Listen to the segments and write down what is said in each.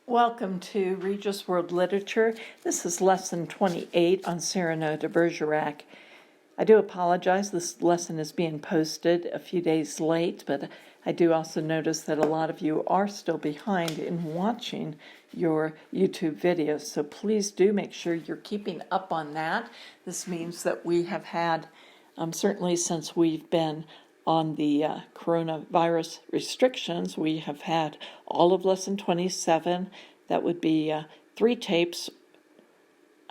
Welcome to Regis World Literature. This is Lesson 28 on Cyrano de Bergerac. I do apologize, this lesson is being posted a few days late, but I do also notice that a lot of you are still behind in watching your YouTube videos, so please do make sure you're keeping up on that. This means that we have had, certainly since we've been on the coronavirus restrictions, we have had all of Lesson 27. That would be 3 tapes.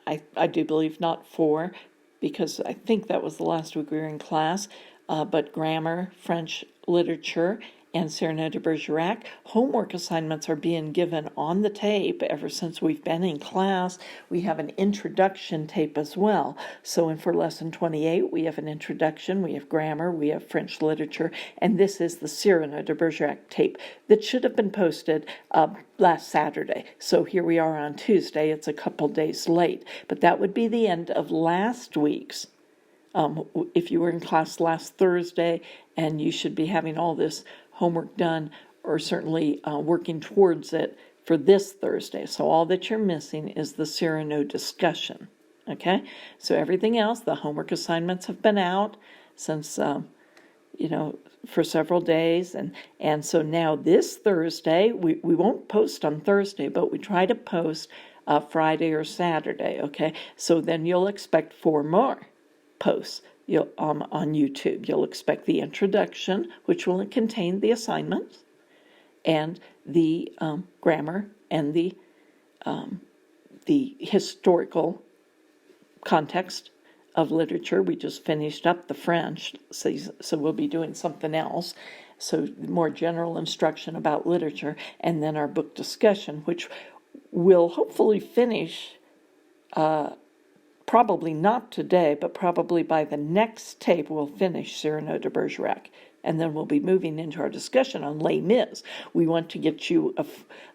I do believe not 4, because I think that was the last week we were in class, but grammar, French literature, and Cyrano de Bergerac. Homework assignments are being given on the tape ever since we've been in class. We have an introduction tape as well. So for Lesson 28, we have an introduction, we have grammar, we have French literature, and this is the Cyrano de Bergerac tape that should have been posted last Saturday. So here we are on Tuesday. It's a couple days late, but that would be the end of last week's. If you were in class last Thursday, and you should be having all this homework done, or certainly working towards it for this Thursday. So all that you're missing is the Cyrano discussion, okay? So everything else, the homework assignments have been out since, for several days, and so now this Thursday, we won't post on Thursday, but we try to post Friday or Saturday, okay? So then you'll expect 4 more posts on YouTube. You'll expect the introduction, which will contain the assignments, and the grammar and the historical context of literature. We just finished up the French, so we'll be doing something else. So more general instruction about literature, and then our book discussion, which will hopefully finish probably not today, but probably by the next tape we'll finish Cyrano de Bergerac. And then we'll be moving into our discussion on Les Mis. We want to get you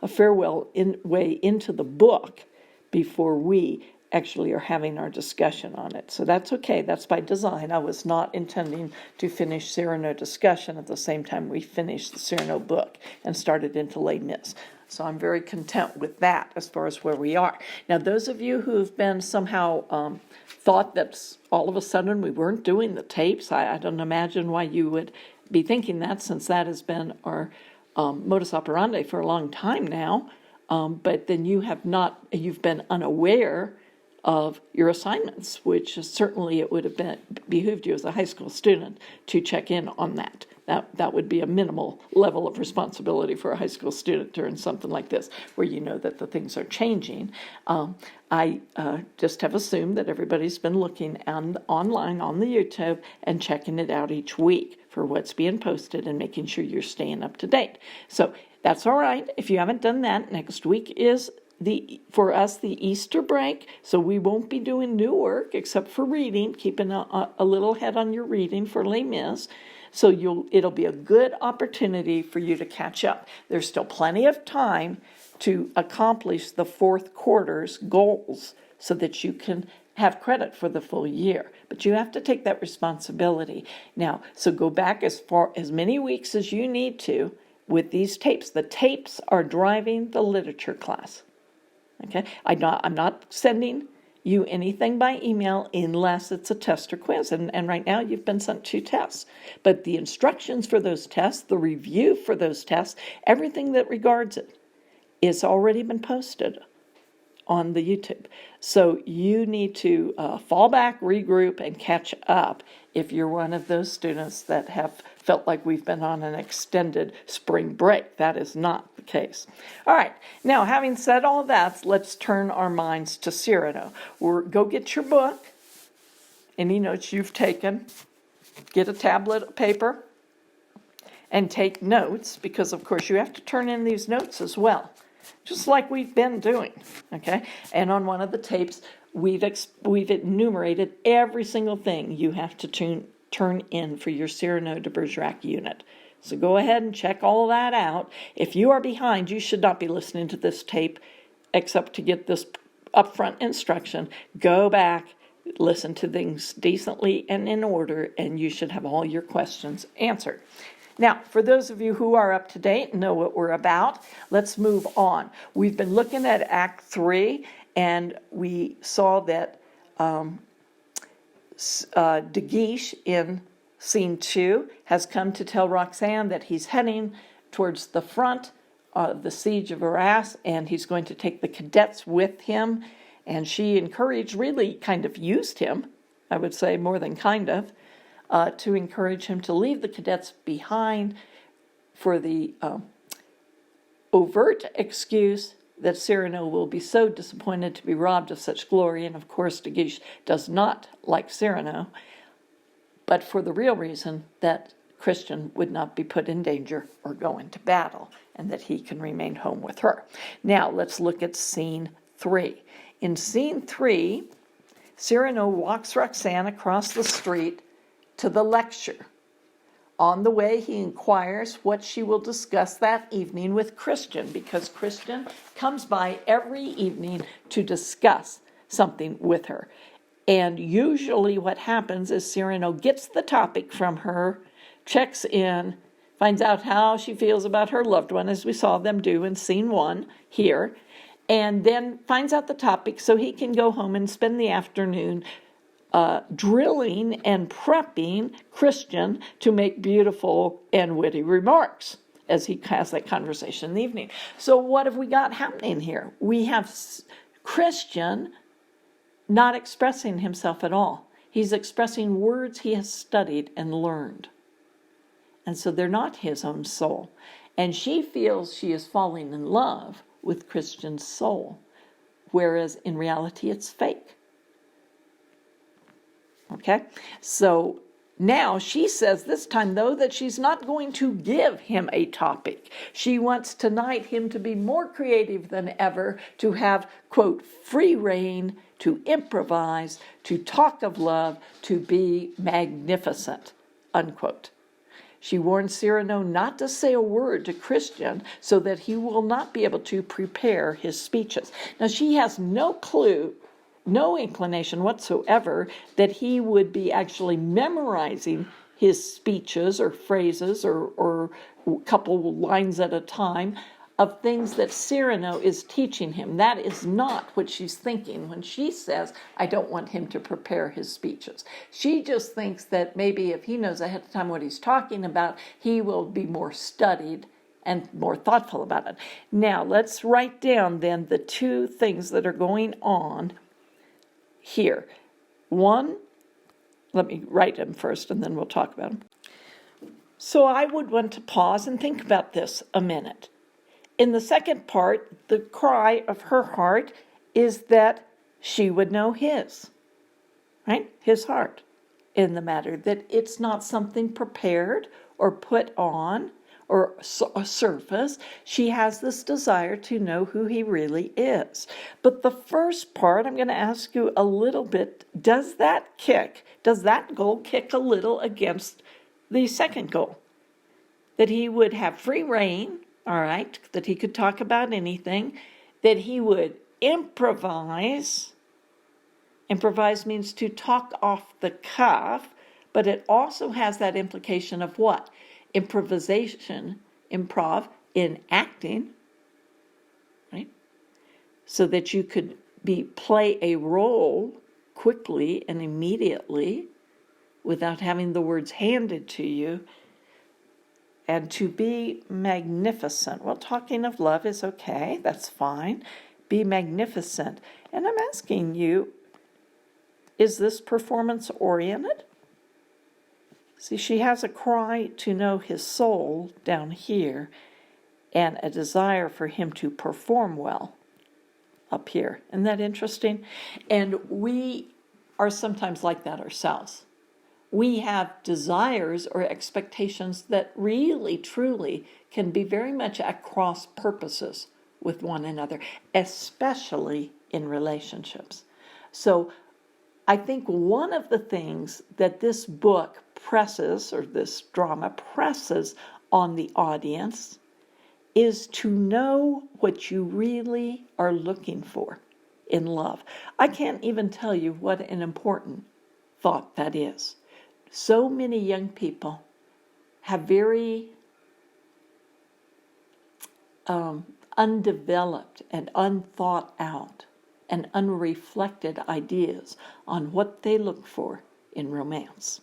a farewell way into the book before we actually are having our discussion on it. So that's okay. That's by design. I was not intending to finish Cyrano discussion at the same time we finished the Cyrano book and started into Les Mis. So I'm very content with that as far as where we are. Now, those of you who've been somehow thought that all of a sudden we weren't doing the tapes, I don't imagine why you would be thinking that, since that has been our modus operandi for a long time now. But then you've been unaware of your assignments, which certainly it would have behooved you as a high school student to check in on that. That would be a minimal level of responsibility for a high school student during something like this, where you know that the things are changing. I just have assumed that everybody's been looking online on the YouTube and checking it out each week for what's being posted and making sure you're staying up to date. So that's all right. If you haven't done that, next week is for us the Easter break, so we won't be doing new work except for reading, keeping a little head on your reading for Les Mis. So it'll be a good opportunity for you to catch up. There's still plenty of time to accomplish the 4th quarter's goals so that you can have credit for the full year. But you have to take that responsibility. Now, so go back as many weeks as you need to with these tapes. The tapes are driving the literature class. Okay, I'm not sending you anything by email unless it's a test or quiz. And right now you've been sent 2 tests. But the instructions for those tests, the review for those tests, everything that regards it is already been posted on the YouTube. So you need to fall back, regroup, and catch up if you're one of those students that have felt like we've been on an extended spring break. That is not the case. All right, now having said all that, let's turn our minds to Cyrano. Go get your book, any notes you've taken, get a tablet of paper, and take notes, because of course you have to turn in these notes as well, just like we've been doing, okay? And on one of the tapes, we've enumerated every single thing you have to turn in for your Cyrano de Bergerac unit. So go ahead and check all that out. If you are behind, you should not be listening to this tape except to get this upfront instruction. Go back, listen to things decently and in order, and you should have all your questions answered. Now, for those of you who are up to date and know what we're about, let's move on. We've been looking at Act 3, and we saw that De Guiche in Scene 2 has come to tell Roxanne that he's heading towards the front of the siege of Arras, and he's going to take the cadets with him. And she encouraged, really kind of used him, I would say more than kind of, to encourage him to leave the cadets behind for the overt excuse that Cyrano will be so disappointed to be robbed of such glory. And of course, De Guiche does not like Cyrano, but for the real reason that Christian would not be put in danger or go into battle, and that he can remain home with her. Now, let's look at Scene 3. In Scene 3, Cyrano walks Roxanne across the street to the lecture. On the way, he inquires what she will discuss that evening with Christian, because Christian comes by every evening to discuss something with her. And usually what happens is Cyrano gets the topic from her, checks in, finds out how she feels about her loved one, as we saw them do in Scene 1 here, and then finds out the topic so he can go home and spend the afternoon drilling and prepping Christian to make beautiful and witty remarks as he has that conversation in the evening. So what have we got happening here? We have Christian not expressing himself at all. He's expressing words he has studied and learned. And so they're not his own soul. And she feels she is falling in love with Christian's soul, whereas in reality it's fake. Okay? So now she says this time, though, that she's not going to give him a topic. She wants tonight him to be more creative than ever, to have, quote, free rein, to improvise, to talk of love, to be magnificent, unquote. She warns Cyrano not to say a word to Christian so that he will not be able to prepare his speeches. Now, she has no clue, no inclination whatsoever that he would be actually memorizing his speeches or phrases or a couple lines at a time of things that Cyrano is teaching him. That is not what she's thinking when she says, I don't want him to prepare his speeches. She just thinks that maybe if he knows ahead of time what he's talking about, he will be more studied and more thoughtful about it. Now, let's write down then the two things that are going on here. One, let me write them first and then we'll talk about them. So I would want to pause and think about this a minute. In the second part, the cry of her heart is that she would know his, right? His heart in the matter, that it's not something prepared or put on or a surface. She has this desire to know who he really is. But the first part, I'm going to ask you a little bit, does that goal kick a little against the second goal? That he would have free rein, all right, that he could talk about anything, that he would improvise. Improvise means to talk off the cuff, but it also has that implication of what? Improvisation, improv in acting, right? So that you could play a role quickly and immediately without having the words handed to you, and to be magnificent. Well, talking of love is okay, that's fine. Be magnificent. And I'm asking you, is this performance-oriented? See, she has a cry to know his soul down here and a desire for him to perform well up here. Isn't that interesting? And we are sometimes like that ourselves. We have desires or expectations that really, truly can be very much at cross purposes with one another, especially in relationships. So I think one of the things that this book presses, or this drama presses on the audience, is to know what you really are looking for in love. I can't even tell you what an important thought that is. So many young people have very undeveloped and unthought out and unreflected ideas on what they look for in romance.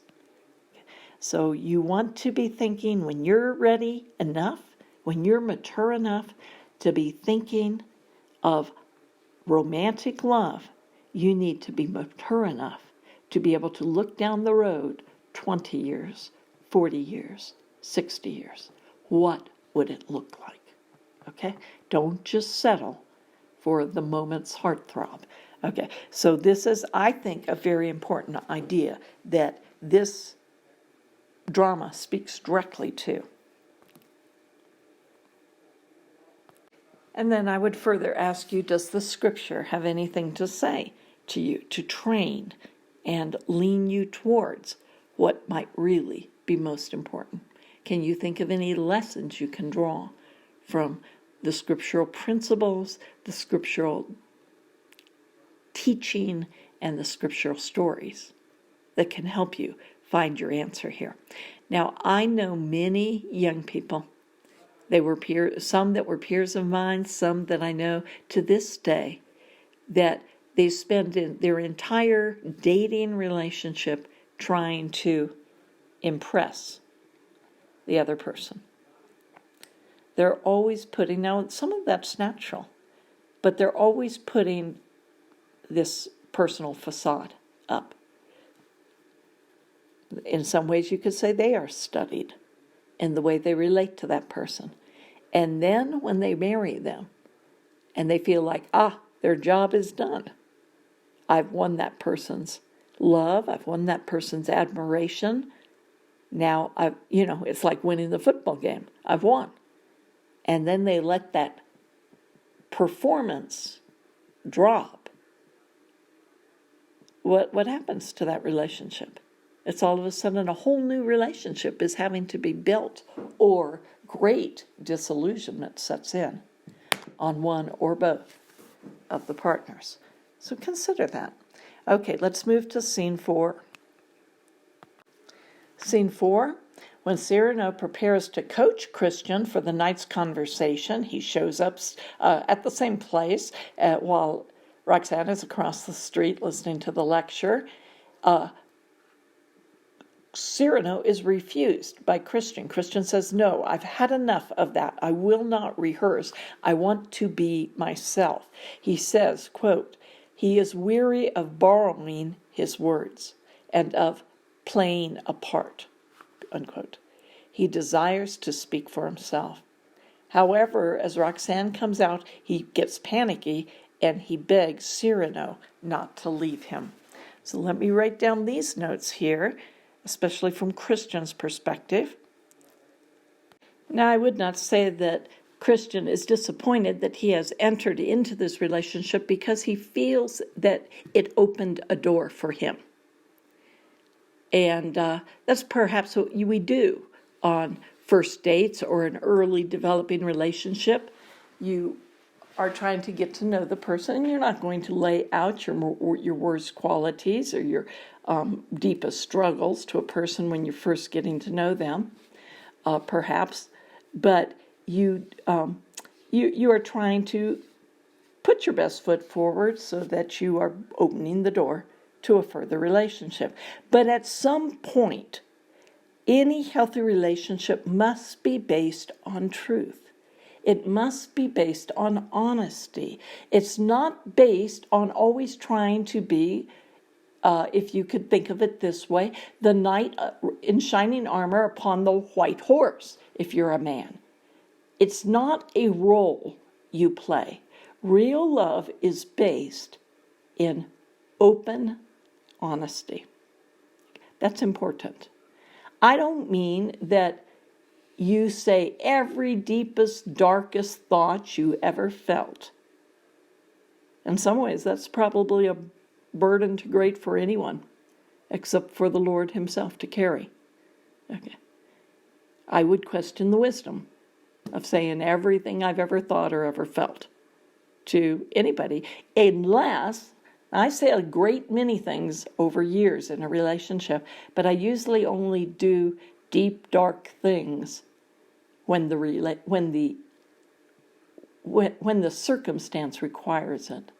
So you want to be thinking, when you're ready enough, when you're mature enough to be thinking of romantic love, you need to be mature enough to be able to look down the road 20 years, 40 years, 60 years. What would it look like? Okay? Don't just settle for the moment's heartthrob. Okay, so this is, I think, a very important idea that this drama speaks directly to. And then I would further ask you, does the scripture have anything to say to you, to train and lean you towards what might really be most important? Can you think of any lessons you can draw from the scriptural principles, the scriptural teaching, and the scriptural stories that can help you find your answer here? Now, I know many young people. They were some that were peers of mine, some that I know to this day, that they spend their entire dating relationship trying to impress the other person. They're always putting, now some of that's natural, but they're always putting this personal facade up. In some ways you could say they are studied in the way they relate to that person. And then when they marry them and they feel like, their job is done, I've won that person's love, I've won that person's admiration, now it's like winning the football game, I've won. And then they let that performance drop. What happens to that relationship? It's all of a sudden a whole new relationship is having to be built, or great disillusionment sets in on one or both of the partners. So consider that. Okay, let's move to scene 4. Scene 4, when Cyrano prepares to coach Christian for the night's conversation, he shows up at the same place while Roxanne is across the street listening to the lecture. Cyrano is refused by Christian. Christian says, no, I've had enough of that. I will not rehearse. I want to be myself. He says, quote, he is weary of borrowing his words and of playing a part, unquote. He desires to speak for himself. However, as Roxanne comes out, he gets panicky and he begs Cyrano not to leave him. So let me write down these notes here, especially from Christian's perspective. Now, I would not say that Christian is disappointed that he has entered into this relationship because he feels that it opened a door for him. And that's perhaps what we do on first dates or an early developing relationship. You are trying to get to know the person, and you're not going to lay out your worst qualities or your deepest struggles to a person when you're first getting to know them, perhaps. But you are trying to put your best foot forward so that you are opening the door to a further relationship. But at some point, any healthy relationship must be based on truth. It must be based on honesty. It's not based on always trying to be, if you could think of it this way, the knight in shining armor upon the white horse, if you're a man. It's not a role you play. Real love is based in open honesty. That's important. I don't mean that you say every deepest, darkest thought you ever felt. In some ways, that's probably a burden too great for anyone, except for the Lord himself to carry. Okay. I would question the wisdom of saying everything I've ever thought or ever felt to anybody, unless I say a great many things over years in a relationship, but I usually only do deep, dark things when the circumstance requires it.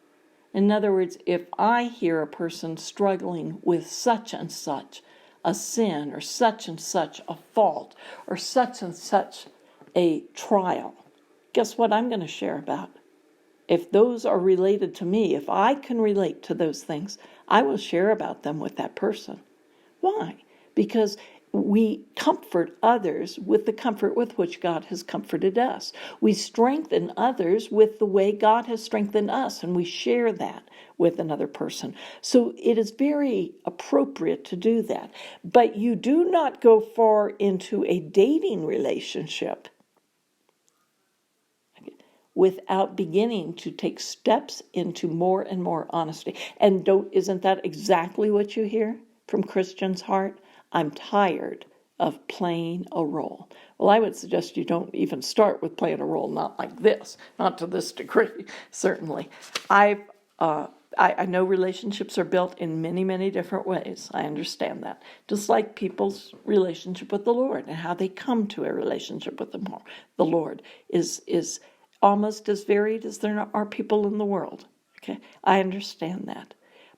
In other words, if I hear a person struggling with such and such a sin, or such and such a fault, or such and such a trial, guess what I'm going to share about? If those are related to me, if I can relate to those things, I will share about them with that person. Why? Because we comfort others with the comfort with which God has comforted us. We strengthen others with the way God has strengthened us, and we share that with another person. So it is very appropriate to do that. But you do not go far into a dating relationship without beginning to take steps into more and more honesty. And isn't that exactly what you hear from Christian's heart? I'm tired of playing a role. Well, I would suggest you don't even start with playing a role, not like this, not to this degree, certainly. I know relationships are built in many, many different ways. I understand that. Just like people's relationship with the Lord and how they come to a relationship with the Lord is almost as varied as there are people in the world. Okay, I understand that.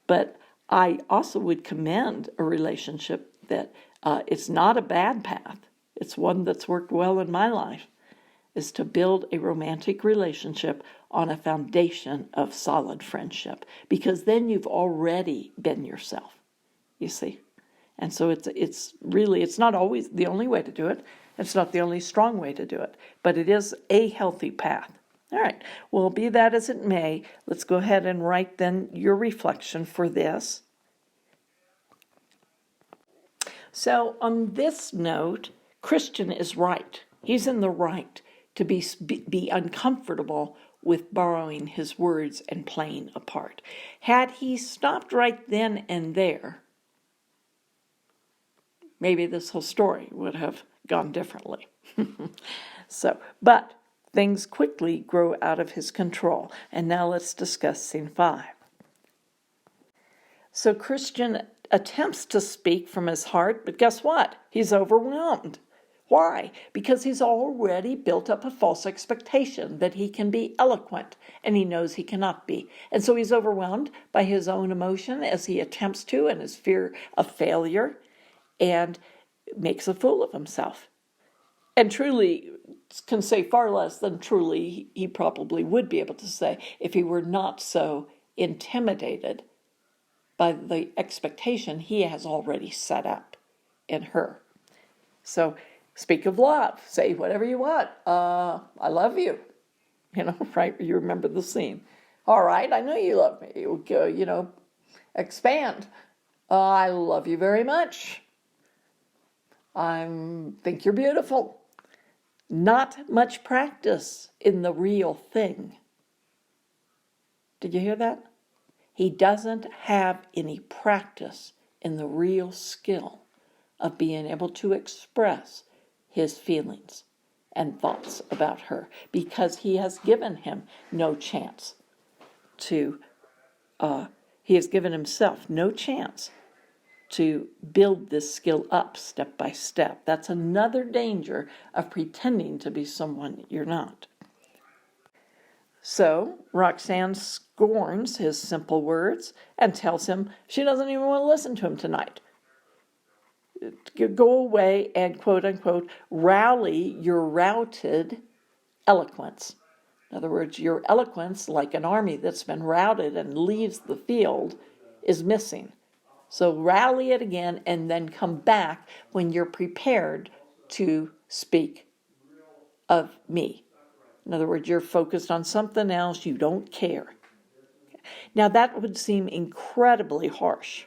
But I also would commend a relationship that it's not a bad path. It's one that's worked well in my life, is to build a romantic relationship on a foundation of solid friendship, because then you've already been yourself, you see. And so it's not always the only way to do it. It's not the only strong way to do it, but it is a healthy path. All right, well, be that as it may, let's go ahead and write then your reflection for this. So on this note, Christian is right. He's in the right to be uncomfortable with borrowing his words and playing a part. Had he stopped right then and there, maybe this whole story would have gone differently. But things quickly grow out of his control. And now let's discuss scene 5. So Christian attempts to speak from his heart, but guess what? He's overwhelmed. Why? Because he's already built up a false expectation that he can be eloquent, and he knows he cannot be. And so he's overwhelmed by his own emotion as he attempts to, and his fear of failure, and makes a fool of himself. And truly can say far less than truly he probably would be able to say if he were not so intimidated by the expectation he has already set up in her. So speak of love. Say whatever you want. I love you. Right? You remember the scene. All right, I know you love me. Expand. I love you very much. I think you're beautiful. Not much practice in the real thing. Did you hear that? He doesn't have any practice in the real skill of being able to express his feelings and thoughts about her, because he has given him no chance to, he has given himself no chance to build this skill up step by step. That's another danger of pretending to be someone you're not. So Roxanne scorns his simple words and tells him she doesn't even want to listen to him tonight. Go away and, quote unquote, rally your routed eloquence. In other words, your eloquence, like an army that's been routed and leaves the field, is missing. So rally it again and then come back when you're prepared to speak of me. In other words, you're focused on something else, you don't care. Now that would seem incredibly harsh,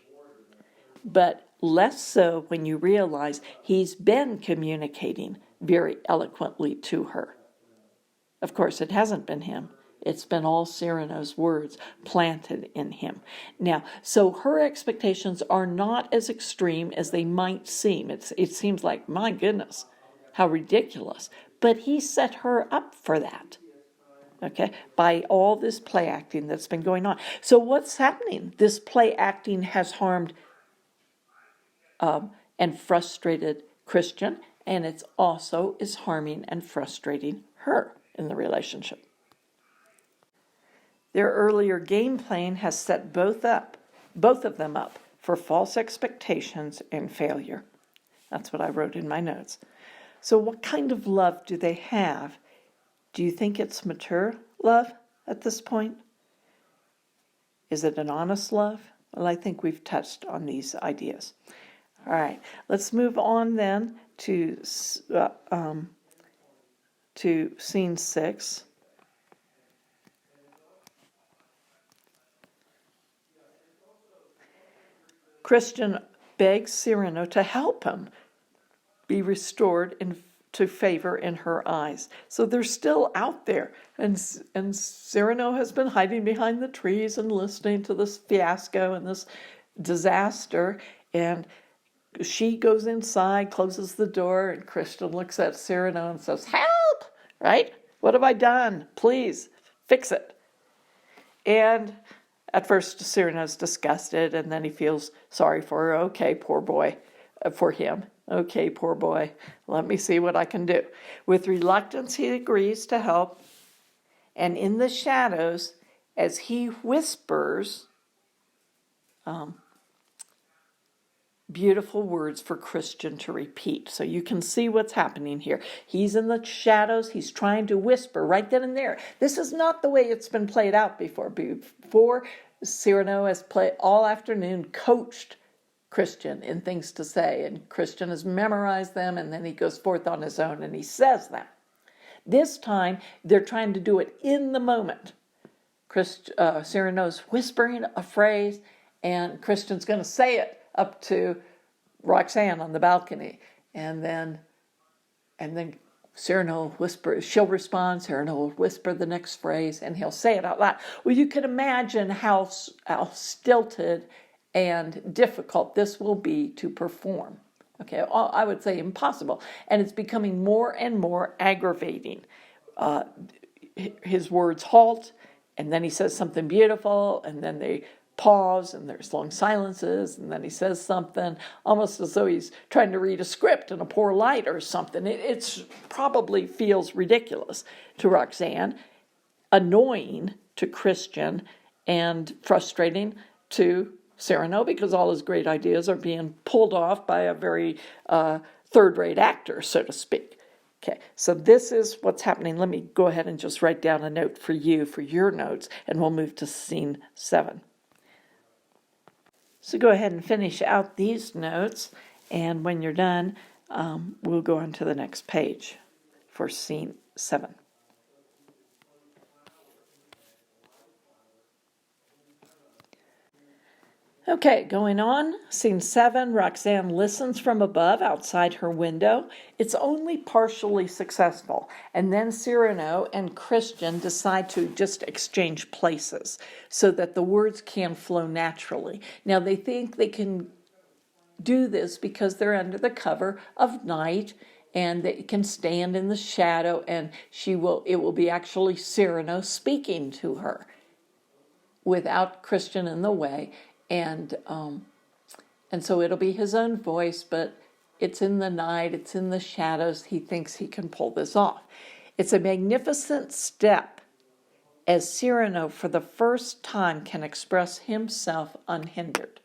but less so when you realize he's been communicating very eloquently to her. Of course, it hasn't been him. It's been all Cyrano's words planted in him. Now, so her expectations are not as extreme as they might seem. It seems like, my goodness, how ridiculous. But he set her up for that, okay, by all this play acting that's been going on. So what's happening? This play acting has harmed and frustrated Christian, and it also is harming and frustrating her in the relationship. Their earlier game playing has set both of them up for false expectations and failure. That's what I wrote in my notes. So what kind of love do they have? Do you think it's mature love at this point? Is it an honest love? Well, I think we've touched on these ideas. All right, let's move on then to scene 6. Christian begs Cyrano to help him be restored to favor in her eyes. So they're still out there, and Cyrano has been hiding behind the trees and listening to this fiasco and this disaster, and she goes inside, closes the door, and Christian looks at Cyrano and says, "Help! Right? What have I done? Please, fix it." And at first, Cyrano's disgusted, and then he feels sorry for her. Okay, poor boy, for him. Okay, poor boy, let me see what I can do. With reluctance, he agrees to help, and in the shadows, as he whispers beautiful words for Christian to repeat. So you can see what's happening here. He's in the shadows. He's trying to whisper right then and there. This is not the way it's been played out before. Before, Cyrano has played all afternoon, coached Christian in things to say, and Christian has memorized them, and then he goes forth on his own and he says them. This time, they're trying to do it in the moment. Cyrano's whispering a phrase, and Christian's going to say it up to Roxanne on the balcony, and then Cyrano will whisper. She'll respond. Cyrano will whisper the next phrase, and he'll say it out loud. Well, you can imagine how stilted and difficult this will be to perform. Okay, I would say impossible, and it's becoming more and more aggravating. His words halt, and then he says something beautiful, and then they pause, and there's long silences, and then he says something almost as though he's trying to read a script in a poor light or something. It probably feels ridiculous to Roxanne, annoying to Christian, and frustrating to Cyrano, because all his great ideas are being pulled off by a very third-rate actor, so to speak. Okay, so this is what's happening. Let me go ahead and just write down a note for you, for your notes, and we'll move to scene 7. So go ahead and finish out these notes, and when you're done, we'll go on to the next page for scene 7. Okay, going on, scene 7, Roxanne listens from above outside her window. It's only partially successful, and then Cyrano and Christian decide to just exchange places so that the words can flow naturally. Now, they think they can do this because they're under the cover of night, and they can stand in the shadow, and it will be actually Cyrano speaking to her without Christian in the way. And so it'll be his own voice, but it's in the night, it's in the shadows. He thinks he can pull this off. It's a magnificent step as Cyrano, for the first time, can express himself unhindered.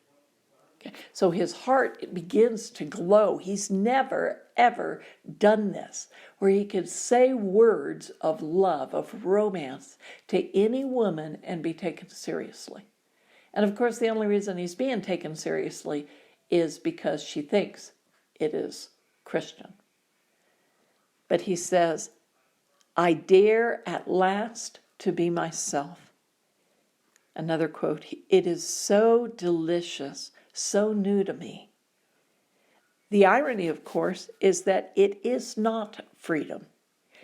Okay. So his heart begins to glow. He's never, ever done this, where he could say words of love, of romance to any woman and be taken seriously. And of course, the only reason he's being taken seriously is because she thinks it is Christian. But he says, "I dare at last to be myself." Another quote, "It is so delicious, so new to me." The irony, of course, is that it is not freedom.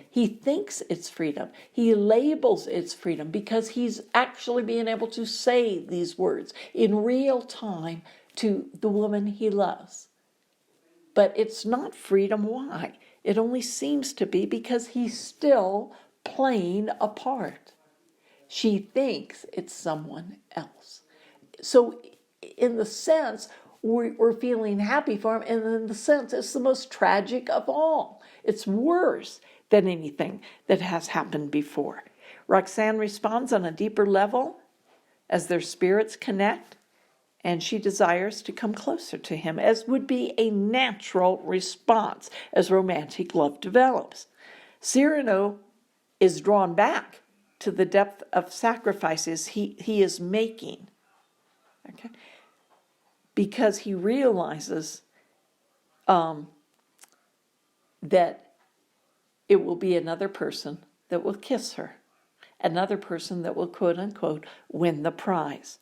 He thinks it's freedom. He labels it's freedom because he's actually being able to say these words in real time to the woman he loves. But it's not freedom. Why? It only seems to be because he's still playing a part. She thinks it's someone else. So in the sense, we're feeling happy for him, and in the sense, it's the most tragic of all. It's worse than anything that has happened before. Roxanne responds on a deeper level as their spirits connect, and she desires to come closer to him, as would be a natural response as romantic love develops. Cyrano is drawn back to the depth of sacrifices he is making, okay, because he realizes that it will be another person that will kiss her, another person that will, quote unquote, win the prize.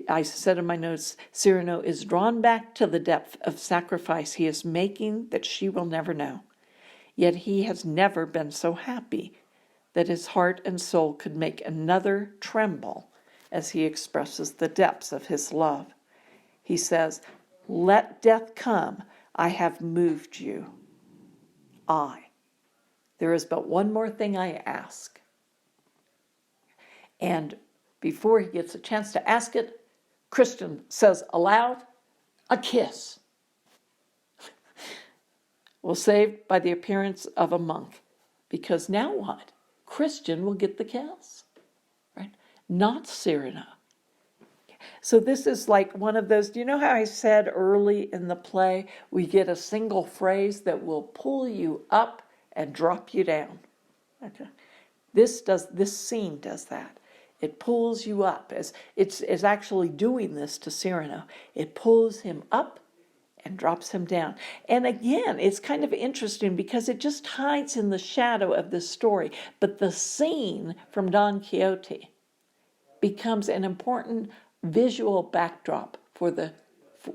I said in my notes, Cyrano is drawn back to the depth of sacrifice he is making that she will never know. Yet he has never been so happy that his heart and soul could make another tremble as he expresses the depths of his love. He says, "Let death come, I have moved you. There is but one more thing I ask." And before he gets a chance to ask it, Christian says aloud, "A kiss." Well, saved by the appearance of a monk, because now what? Christian will get the kiss, right? Not Cyrano. So this is like one of those, do you know how I said early in the play, we get a single phrase that will pull you up and drop you down? Okay. This scene does that. It pulls you up. As it's actually doing this to Cyrano. It pulls him up and drops him down. And again, it's kind of interesting because it just hides in the shadow of this story. But the scene from Don Quixote becomes an important visual backdrop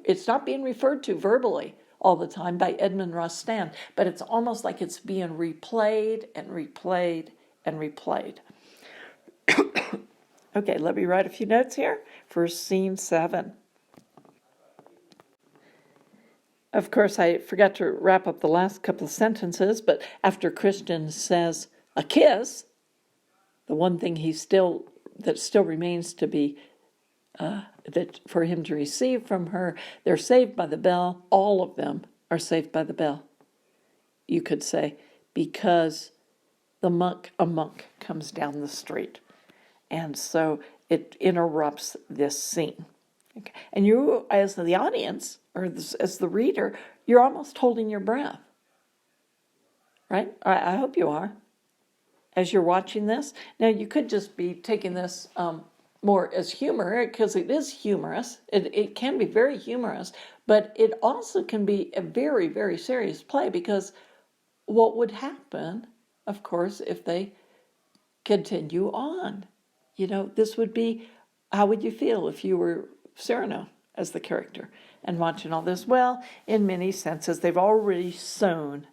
it's not being referred to verbally all the time by Edmund Rostand, but it's almost like it's being replayed and replayed and replayed. Okay, let me write a few notes here for scene 7. Of course, I forgot to wrap up the last couple of sentences, but after Christian says a kiss, the one thing that still remains to be that for him to receive from her, they're saved by the bell. All of them are saved by the bell. You could say, because a monk comes down the street. And so it interrupts this scene. Okay. And you, as the audience, or as the reader, you're almost holding your breath. Right? I hope you are. As you're watching this. Now, you could just be taking this more as humor, because it is humorous. It can be very humorous, but it also can be a very, very serious play, because what would happen, of course, if they continue on? This would be, how would you feel if you were Cyrano as the character and watching all this? Well, in many senses, they've already sown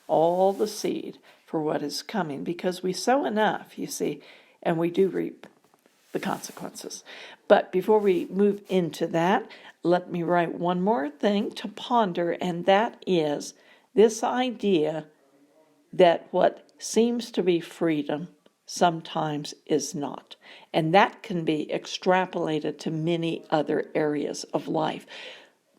all the seed for what is coming, because we sow enough, you see, and we do reap the consequences. But before we move into that, let me write one more thing to ponder, and that is this idea that what seems to be freedom sometimes is not. And that can be extrapolated to many other areas of life.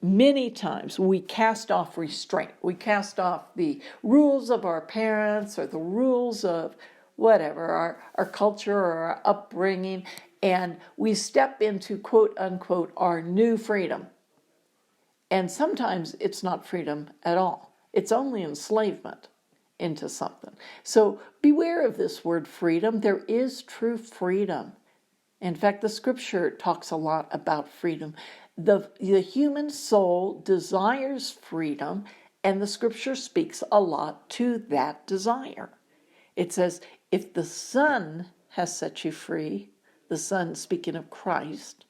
Many times we cast off restraint. We cast off the rules of our parents or the rules of whatever, our culture or our upbringing, and we step into, quote unquote, our new freedom. And sometimes it's not freedom at all. It's only enslavement into something. So beware of this word freedom. There is true freedom. In fact, the scripture talks a lot about freedom. The human soul desires freedom, and the scripture speaks a lot to that desire. It says, if the Son has set you free, the Son, speaking of Christ,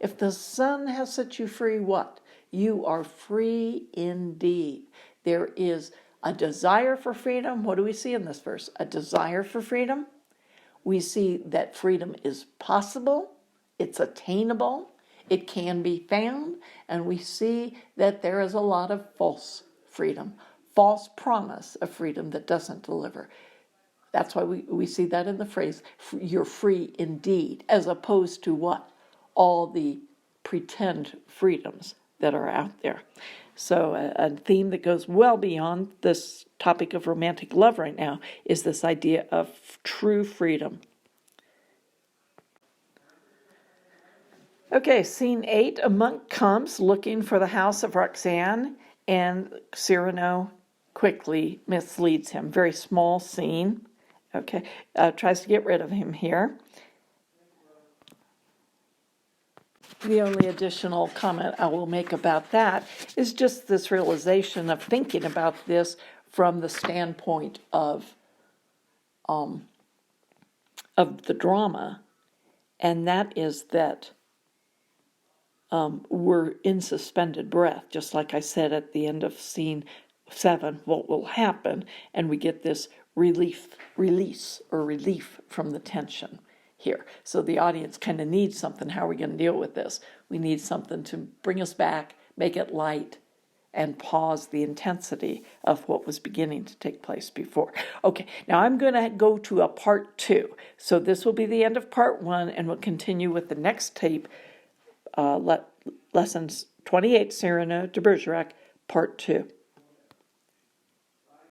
if the Son has set you free, what? You are free indeed. There is a desire for freedom. What do we see in this verse? A desire for freedom. We see that freedom is possible, it's attainable, it can be found, and we see that there is a lot of false freedom, false promise of freedom that doesn't deliver. That's why we see that in the phrase, you're free indeed, as opposed to what? All the pretend freedoms that are out there. So a theme that goes well beyond this topic of romantic love right now is this idea of true freedom. Okay, scene 8, a monk comes looking for the house of Roxanne, and Cyrano quickly misleads him. Very small scene. Okay, tries to get rid of him here. The only additional comment I will make about that is just this realization of thinking about this from the standpoint of the drama, and that is that we're in suspended breath, just like I said at the end of scene 7, what will happen, and we get this release from the tension here. So the audience kind of needs something. How are we going to deal with this? We need something to bring us back, make it light, and pause the intensity of what was beginning to take place before. Okay, now I'm going to go to a part 2. So this will be the end of part 1, and we'll continue with the next tape, lessons 28, Cyrano de Bergerac, part 2.